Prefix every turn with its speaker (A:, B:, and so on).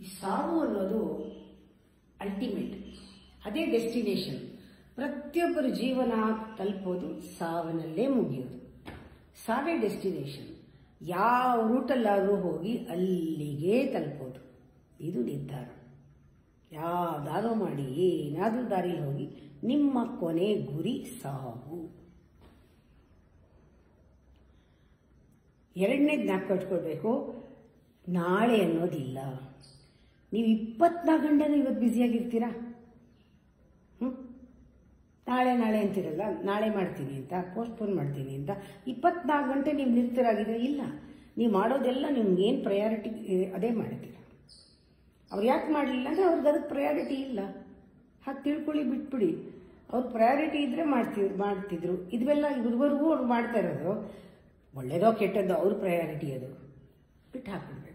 A: ಈ ಸಾವು ಅನ್ನೋದು ಅಲ್ಟಿಮೇಟ್, ಅದೇ ಡೆಸ್ಟಿನೇಷನ್. ಪ್ರತಿಯೊಬ್ಬರ ಜೀವನ ತಲುಪೋದು ಸಾವನಲ್ಲೇ ಮುಗಿಯೋದು. ಸಾವೇ ಡೆಸ್ಟಿನೇಷನ್. ಯಾವ ರೂಟಲ್ಲಾದರೂ ಹೋಗಿ ಅಲ್ಲಿಗೆ ತಲುಪೋದು, ಇದು ನಿರ್ಧಾರ. ಯಾವುದಾದ್ರೂ ಮಾಡಿ ಏನಾದರೂ ದಾರಿಲಿ ಹೋಗಿ ನಿಮ್ಮ ಕೊನೆ ಗುರಿ ಸಾವು. ಎರಡನೇ ಜ್ಞಾಪಕ ಇಟ್ಕೊಳ್ಬೇಕು, ನಾಳೆ ಅನ್ನೋದಿಲ್ಲ. ನೀವು 24 ಗಂಟೆನೂ ಇವತ್ತು ಬ್ಯುಸಿಯಾಗಿರ್ತೀರಾ. ನಾಳೆ ಅಂತಿರಲ್ಲ, ನಾಳೆ ಮಾಡ್ತೀನಿ ಅಂತ, ಪೋಸ್ಟ್ಪೋನ್ ಮಾಡ್ತೀನಿ ಅಂತ 24 ಗಂಟೆ ನೀವು ನಿರತರಾಗಿದ್ರೆ ಇಲ್ಲ. ನೀವು ಮಾಡೋದೆಲ್ಲ ನಿಮ್ಗೇನು ಪ್ರಯಾರಿಟಿ ಅದೇ ಮಾಡ್ತೀರ. ಅವ್ರು ಯಾಕೆ ಮಾಡಲಿಲ್ಲ ಅಂದರೆ ಅವ್ರಿಗೆ ಅದಕ್ಕೆ ಪ್ರಯಾರಿಟಿ ಇಲ್ಲ. ಹಾಗೆ ತಿಳ್ಕೊಳ್ಳಿ, ಬಿಟ್ಬಿಡಿ. ಅವ್ರ ಪ್ರಯಾರಿಟಿ ಇದ್ದರೆ ಮಾಡ್ತಿದ್ರು. ಇದುವೆಲ್ಲ ಇದುವರೆಗೂ ಅವ್ರು ಮಾಡ್ತಾ ಇರೋದು ಒಳ್ಳೇದೋ ಕೆಟ್ಟದ್ದೋ ಅವ್ರ ಪ್ರಯಾರಿಟಿ, ಅದು ಬಿಟ್ಟು ಹಾಕ್ಬಿಡ್ಬೇಕು.